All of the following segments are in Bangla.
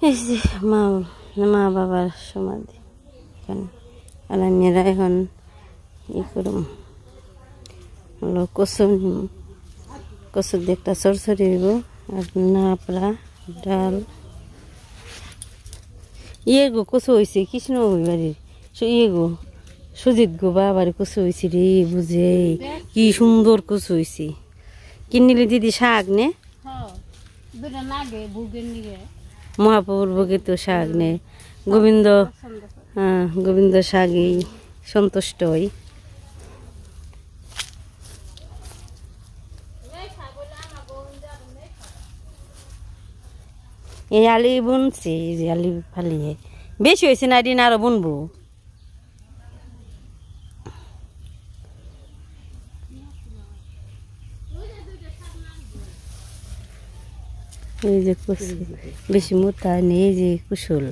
এই যে মা মা বাবার সমাধি এখানে। আর মেয়েরা এখন ই করুম হলো কচু নিম, কচুর দিয়ে একটা চরচরি হইব আর নাপড়া ডাল ইয়ে গো কচু হয়েছে কৃষ্ণ বাড়ির ইয়ে গো সুজিত গো বাবার কচু হয়েছে রে বুঝে কি সুন্দর কচু হয়েছে। কিনিলে দিদি শাক নে মহাপ্রভুর ভোগে তো শাক নে গোবিন্দ, হ্যাঁ গোবিন্দ শাকই সন্তুষ্ট হই। এই আলি বুনছি, এই যে আলি ফালিয়ে বেশি হয়েছে না দিন আরো বুনবো। এই যে কুসুল বেশি মোটা নেই, এই যে কুসুল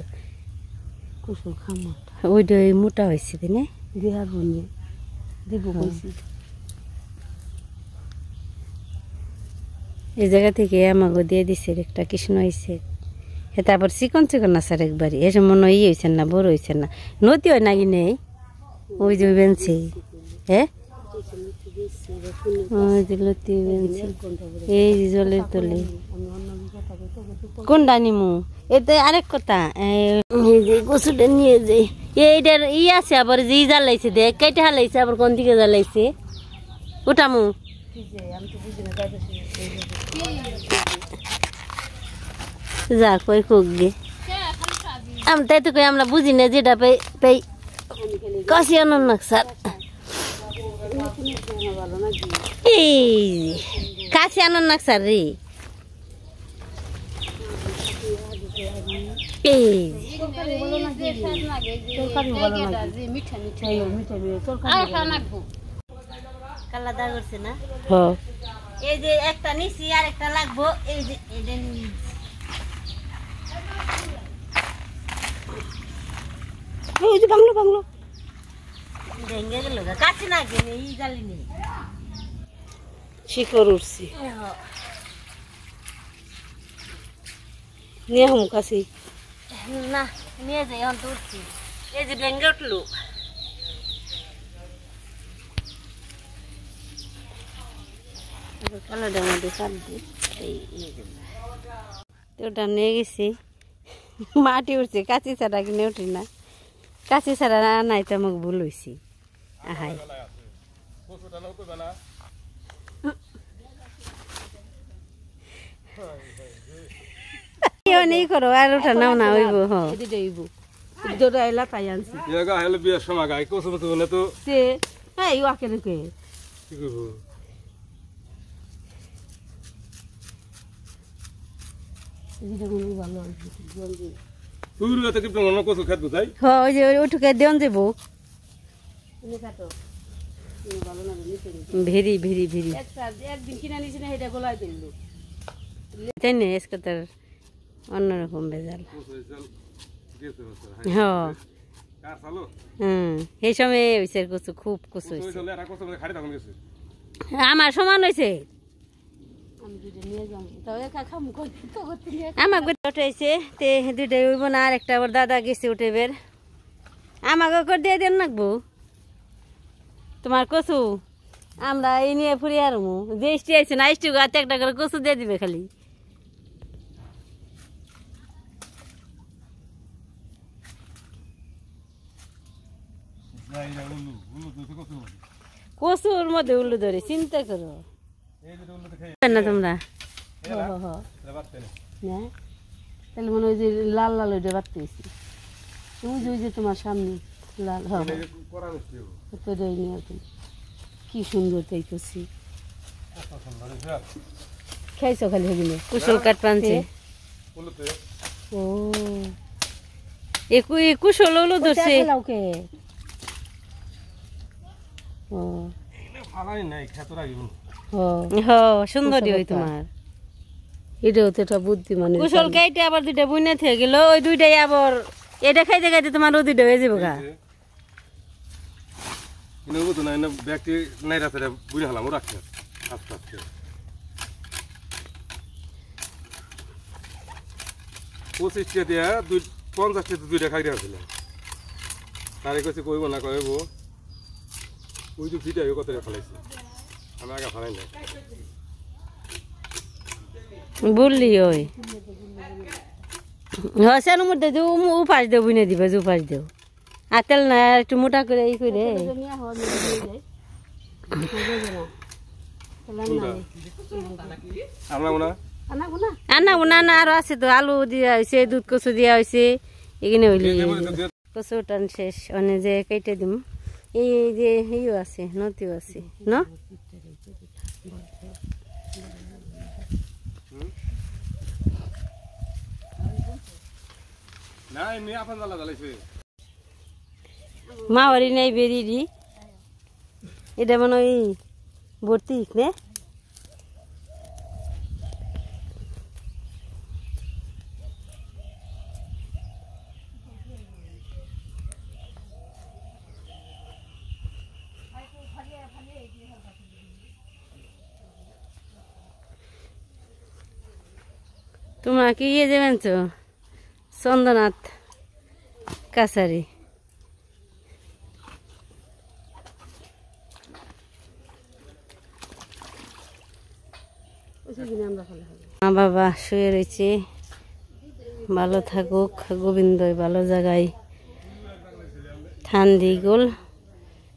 কুসুল খামোটা ওইটা মোটা হয়েছে তাই না দেহার বনে দিব। এই জায়গা থেকে আমাকে দিয়ে দিছে একটা কৃষ্ণ হয়েছে, এটা আবার চিকন চিকন আসার একবারই এসে মনে হয় হয়েছেন না বড় হয়েছেন না নদী হয় নাকি নেই ওই যে বেঞ্চি হ্যাঁ ওই যে লতি বেঞ্চি এই যে জলের তলে কোনটা নিমু। এতে আরেক কথা এই যে কচুটা নিয়ে যে এইটার ই আছে আবার যে জ্বালাইছে দেখ কেটে হালাইছে আবার কোন দিকে জ্বালাইছে ওটামু যা কই কোক গে তাই তো কই আমরা বুঝি না যেটা পাই পাই কাশি আনন্দ না স্যার এই কাশি আনন্দ না স্যার রে এই কালাদা করছে না এই যে একটা নিছি আর একটা লাগবো এই যে এটা ওই যে বাংলো বাংলো ভেঙে গেল কাছে না গেলে এই জালি নেই শিকড় উঠছি নিয়ে হুম কাছে না নিয়ে যাই এখন তো উঠছি এই যে ভেঙে উঠলো কালোটার মধ্যে কাটবো তো ওটা নিয়ে গেছি মাটি উঠছে কাঁচি ছাড়া কিনে উঠি না কাঁচি ছাড়া নাই তো আমাকে ভুল হয়েছি আহাই নেই করো আর ওঠা নাও না হইব হইব যেটা এলা তাই আনছি বিয়ের সময় গাই কচু মতো বলে তো সে হ্যাঁ ওকে রেখে কি করবো ভেরি ভেরি ভেরি একদিন কিনা নিছি না এটা গলায় দিল তাই না আজকে তার অন্যরকম বেজাল হ্যাঁ সেই সময় হয়েছে কচু খুব কচু আমার সমান হয়েছে আমাকে উঠাইছে তে দুইটাই হইব না আর একটা আবার দাদা গেছে উঠেবের আমাকে করে দিয়ে দেন নাকবো তোমার কচু আমরা এই নিয়ে ফুরি আর যে ইষ্টি আইছে না ইষ্টি গাতে একটা করে কচু দিয়ে দিবে খালি কচুর মধ্যে উল্লু ধরে চিন্তা করো না তোমরা তাহলে মনে হয় যে লাল লাল ওইটা বাড়তেছি ওই যে তোমার সামনে লাল কি সুন্দর তাই করছি খাইছো খালি হবি না কুশল কাঠ পানছে ও কুশল হলো ধরছে সুন্দরী ওই তোমার এটাও তো একটা বুদ্ধিমানের কুশল কাইটে আবার দুইটা বুনে থেকে গেল ওই দুইটাই আবার এটা খাইতে খাইতে তোমার ও দুইটা হয়ে যাবো গা 25 টাকা দিয়া 50 টাকা দুইটা খাই দিয়েছিল তারে কইছে কইব না কইব ওই যে ভিডিও কত টাকা ফলাইছে আমি আগে ফলাই না বললি ওই হসান মধ্যে যে উপাস দেব না দিবে যে উপাস দেব আতেল না একটু মোটা করে এই করে আনা না আরো আছে তো আলু দিয়া হয়েছে দুধ কচু দিয়া হয়েছে এখানে হইলি কচু টান শেষ অনেক যে কেটে দিম এই যে ইও আছে নদীও আছে না মাওয়ারি নাই বেরিয়ে এটা মানে ওই ভর্তি নে তোমরা কি ইয়ে যাবেন তো চন্দ্রনাথ কাছারি মা বাবা শুয়ে রয়েছে ভালো থাকুক গোবিন্দ ভালো জায়গায় ঠান্ডি গোল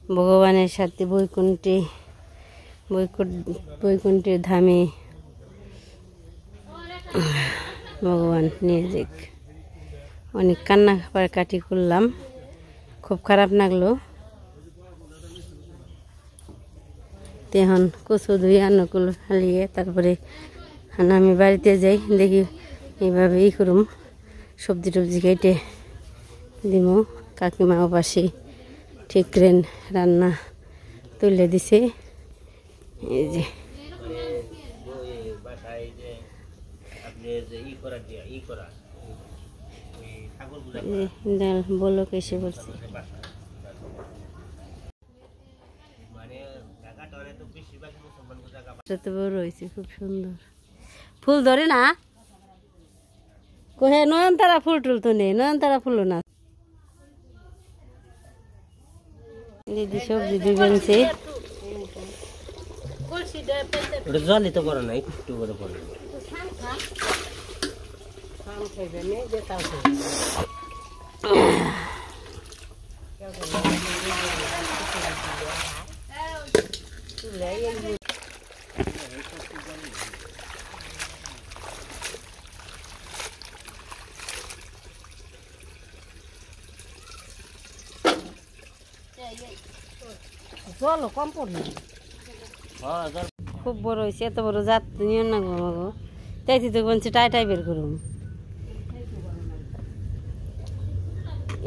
ভগবানের সাথে বৈকুণ্ঠের ধামে ভগবান নিয়ে যাক অনেক কাটি করলাম খুব খারাপ লাগলো এখন কচু ধুয়ে আনুকুল হালিয়ে তারপরে আমি বাড়িতে যাই দেখি এইভাবে ই করুম সবজি টবজি কেটে দিব কাকিমাও পাশে ঠিক রান্না তুলে দিছে এই যে ডাল বলক এসে পড়ছে বড় হয়েছে খুব সুন্দর ফুল ধরে না কোহে নয়নতারা ফুল টুল তো নেই নয়নতারা ফুলও না দিদি সবজি দিবেনছে জলই তো করে না একটু করে পড়ে জল কম পড়লো খুব বড় হয়েছে এত বড় জাত নিয়ে না গো আমাগো তাই তো বলছি টাই বের করুন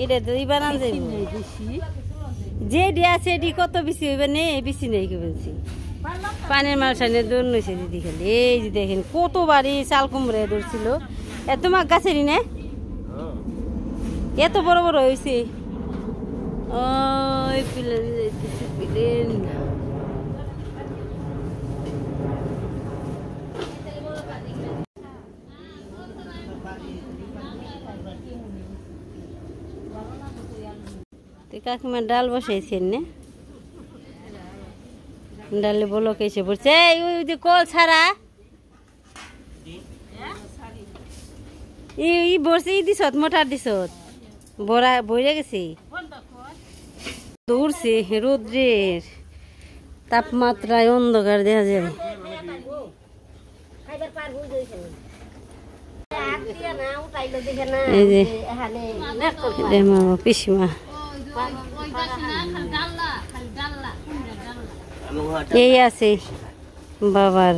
এটা তো ই বানান যাইব যে ডিয়া আছে এটি কত বেশি হইবে নেই বেশি নেই কে বলছি পানের মাল সামনে দৌড় নইছে দিদি খালি এই যে দেখেন কত বাড়ি চাল কুমড়ে দৌড়ছিল এত মাছ গাছেরই না এত বড় বড় হয়েছে ওই প্লেন যাইতেছে প্লেন কাকিমা ডাল বসাইছেন না ডালে বলো কেসে পড়ছে ওই যে কল ছাড়া ই বসে ই দিছত মোটার দিছত বড়া বইরে গেছে দৌড়ছে রোদ্রের তাপমাত্রায় অন্ধকার দেখা যায় এই যে পিসিমা এই আছে বাবার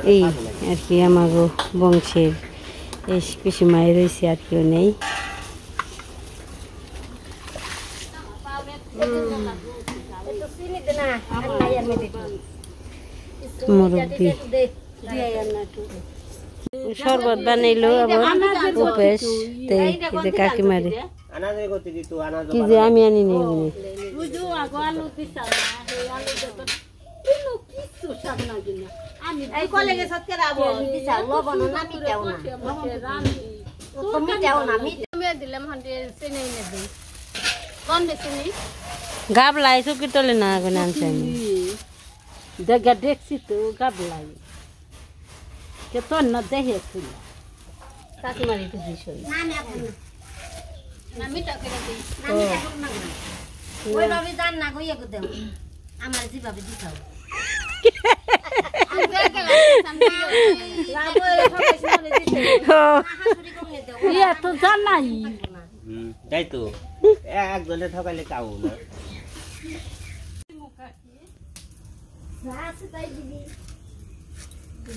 এই আর কি আমাগো বংশের এই পিসিমাই রয়েছে আর কেউ নেই মুরব্বী শরবত বানাইলো আবার উপেশ কাকিমারে কি যে আমি আনি নেই এই কলেজে সত্যি রাবো দিছা লবণ না মিটাও না তো মিটাও না মিটাও দিলাম হান্ডে চেনে এনে দেই কোন বেশি গাবলাই চুকি তলে না আগুন আনছে দেখা দেখছি তো গাবলাই কে তোর না দেখে ছিল কাকিমার একটু বিষয় না না না মিটা করে দেই না মিটা করুন না ওই ভাবে জান না কইয়া কো দেও আমার জিভাবে দিছাও ইয়া তো জানাই তাই তো একজনে ঠকাইলে কাউ না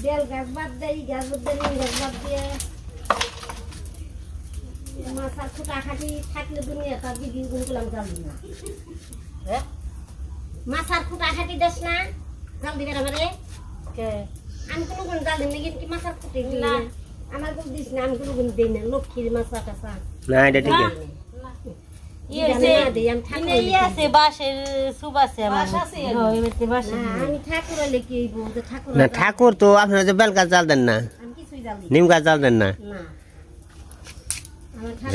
বেল গাছ বাদ দেই গাছ বাদ দেই গাছ বাদ দিয়ে মাথা খুঁটা খাটি থাকলে দুনিয়া তার দিদি গুনগুলাম জানি না মাথার খুঁটা খাটি দেশ না জাল দিবে আমারে আমি কোনো গুণ জাল দিই না কিন্তু মাথার খুঁটে দিই না আমার গুণ দিস না আমি কোনো গুণ দিই না লক্ষ্মীর মাথা কাছা না এটা ঠিক আছে আছে বাঁশের সুবাসে আমার আমি ঠাকুর লেখি ঠাকুর না ঠাকুর তো আপনারা যে বেল গাছ জাল দেন না আমি কিছুই জাল দিই নিম গাছ জাল দেন না না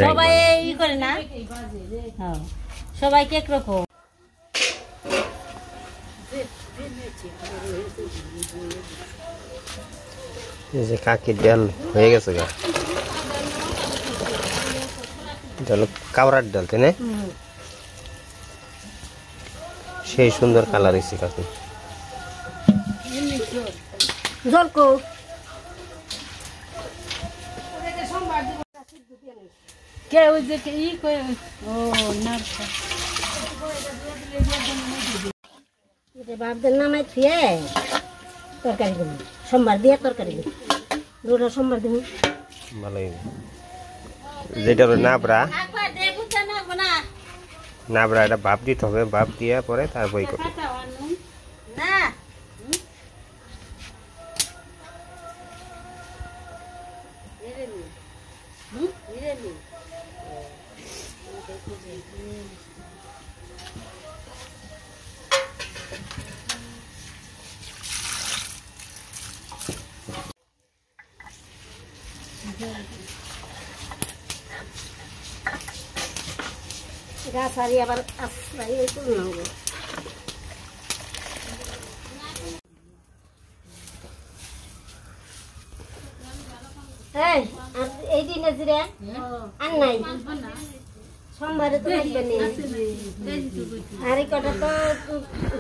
সবাই ই করে না হ্যাঁ সবাই কেক রকম এই যে কাকির ডাল হয়ে গেছে গা ডাল কাওড়ার ডাল তাই না সেই সুন্দর কালার এসে কাকি জল কো কে ওই যে ই কই ও না এটা বাপদের নামে থিয়ে তরকারি দেবো সোমবার দিয়ে তরকারি দেবো দুটো সোমবার দেবো ভালোই যেটা নাবড়া নাবড়া এটা ভাপ দিতে হবে ভাপ দিয়ে পরে তারপর ই করবে না গাছ হারিয়ে আবার আশ্রয় করলাম এই দিনে জিরে আর নাই সোমবারে তো লাগবে নি আর এই কটা তো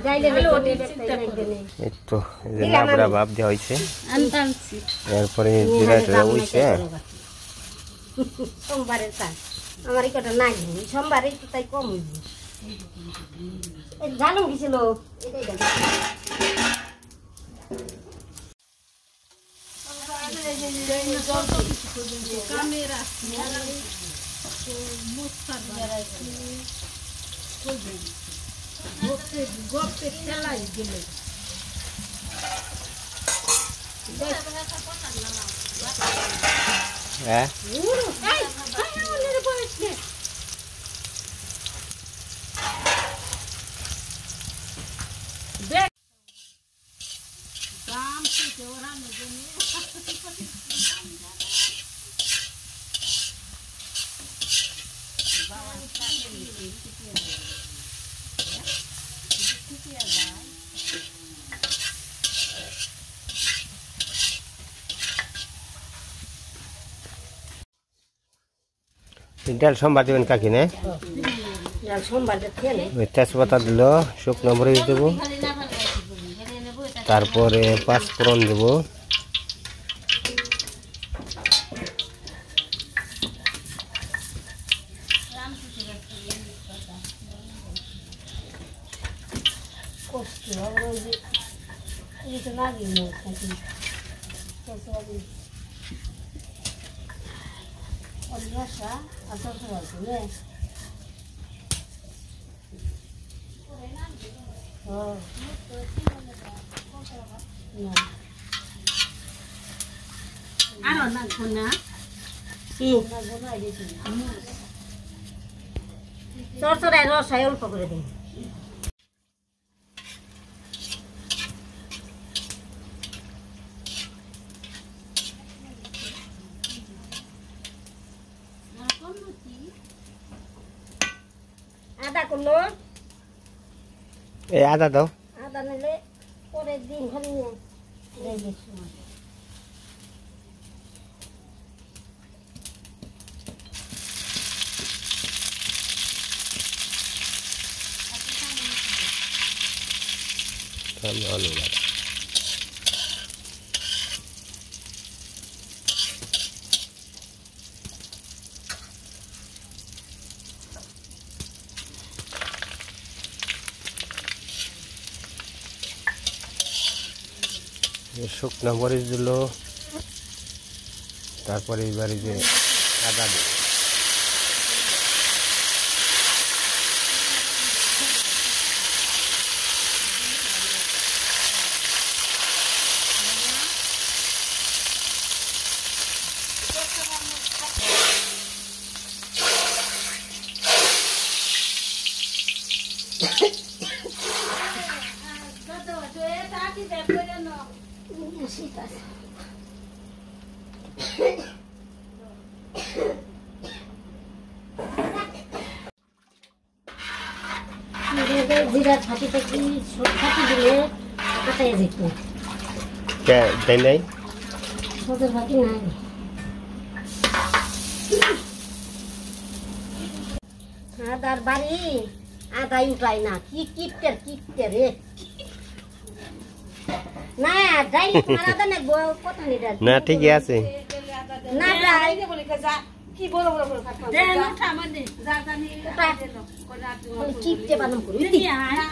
যাইলে এই তো এই যে নাবড়া ভাপ দেওয়া হয়েছে এরপরে জিরাটা হইছে সোমবারের কাজ আমার এই কটা নাই সোমবারে একটু তাই কম জানো গেছিল এটাই হ্যাঁ ডাল সোমবার দেবেন কাকি না সোমবারটা খেলে ওই তেজপাতা দিল শুকনো মরিচ দেবো তারপরে পাঁচফোড়ন দেবো চড়চড়ায় রস হয় অল্প করে দিন আদা করলো এই আদা দাও আদা নিলে পরের দিন খালি শুকনো মরিচ দিল তারপরে এবারে যে আদা দিল জিরা ছাটিতে কি ছাটি দিলে কাটাই যেত তাই নাই সদের ফাঁকি নাই আদার বাড়ি আদা উঠাই না কি কিপটে রে না যাই আদা না কথা নেই না ঠিকই আছে না যাই কি বড় বড় করে দেন উঠা মানে যা জানি কিপটে বানাম করি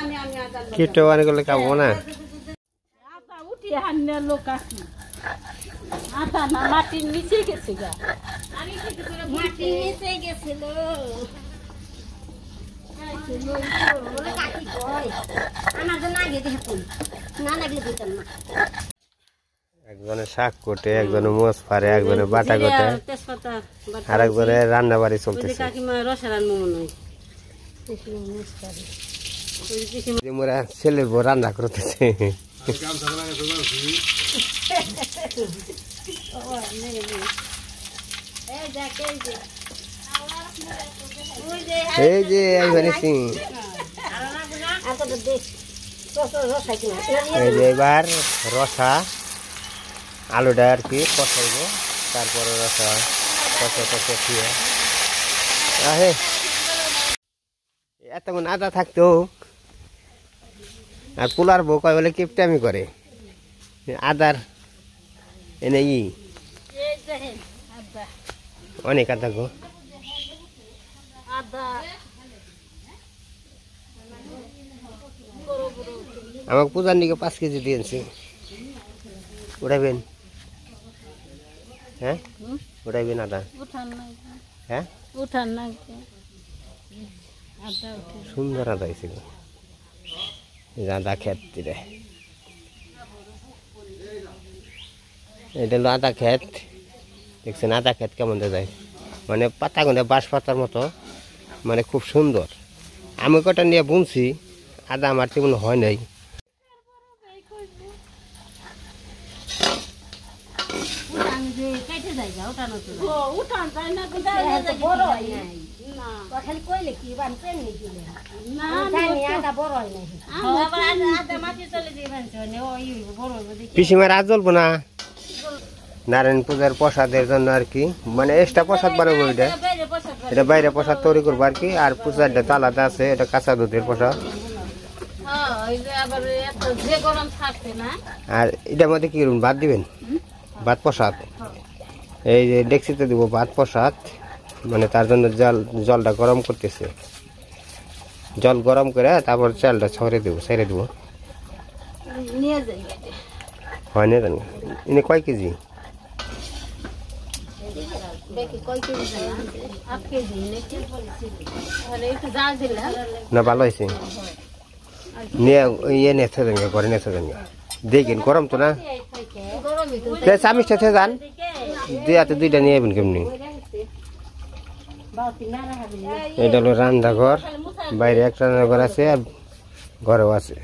আমি আদা কিপটে বানাই করলে খাবো না আদা উঠিয়ে হান্নে লোক আসি আদা না মাটির নিচে গেছে গা আমি খেতে করে মাটি নিচে গেছিল কাকি কয় আমার তো না গেতে হাতুন না লাগলে দিতাম না একজনে শাক কোটে একজনে মোষ ফারে একজনে বাটা কোটে তেজপাতা আর একজনে রান্না বাড়ি চলতেছে কাকিমা রসা রান্না মনে হয় মোরা ছেলের বউ রান্না করতেছে কাম থাকলে আগে জোগাড় এই যে এইবারে আর তো দেখ রসাই কিনা এই যে এবার রসা আলুটা আর কি কষাইব তারপরে রসা কষা খেয়ে আহে এতক্ষণ আদা থাকতো আর পোলার বউ কয় বলে কিপটামি করে আদার এনে অনেক আদা গো আমাকে পূজার নিকে 5 কেজি দিয়েছি উঠাইবেন হ্যাঁ উঠাইবেন আদা উঠান না হ্যাঁ উঠান না আদা সুন্দর আদা হয়েছিল আদা ক্ষেত দিলে এটা হলো আদা ক্ষেত দেখছেন আদা ক্ষেত কেমন যায় মানে পাতা গুনে বাঁশ পাতার মতো মানে খুব সুন্দর আমি কটা নিয়ে বুনছি আদা আমার তেমন হয় নাই উঠান যায় না বড় হয় নাই খালি কইলে কি বানতেন নাকি না আদা বড় হয় নাই আদা মাটি চলে দিয়ে বানতে হয় না ওই বড় হবে দেখি পিসিমার আজ জ্বলবো না নারায়ণ পূজার প্রসাদের জন্য আর কি মানে এক্সট্রা প্রসাদ বানাবো এটা বাইরে প্রসাদ তৈরি করবো আর কি আর পূজারটা তো আলাদা আছে এটা কাঁচা দুধের প্রসাদ আর এটার মধ্যে কি করুন ভাত দিবেন ভাত প্রসাদ এই যে ডেকচিতে দিব ভাত প্রসাদ মানে তার জন্য জলটা গরম করতেছে জল গরম করে তারপর চালটা ছেড়ে দেবো হয় না জানি ইনি কয় কেজি না ভালো হয়েছে নিয়ে ইয়ে নেছে দেঙ্গে ঘরে নেছে দেঙ্গে দেখেন গরম তো না চামিচটা থেকে যান দুই হাতে দুইটা নিয়ে যাবেন কেমনি এটা হলো রান্নাঘর বাইরে একটা রান্নাঘর আছে আর ঘরেও আছে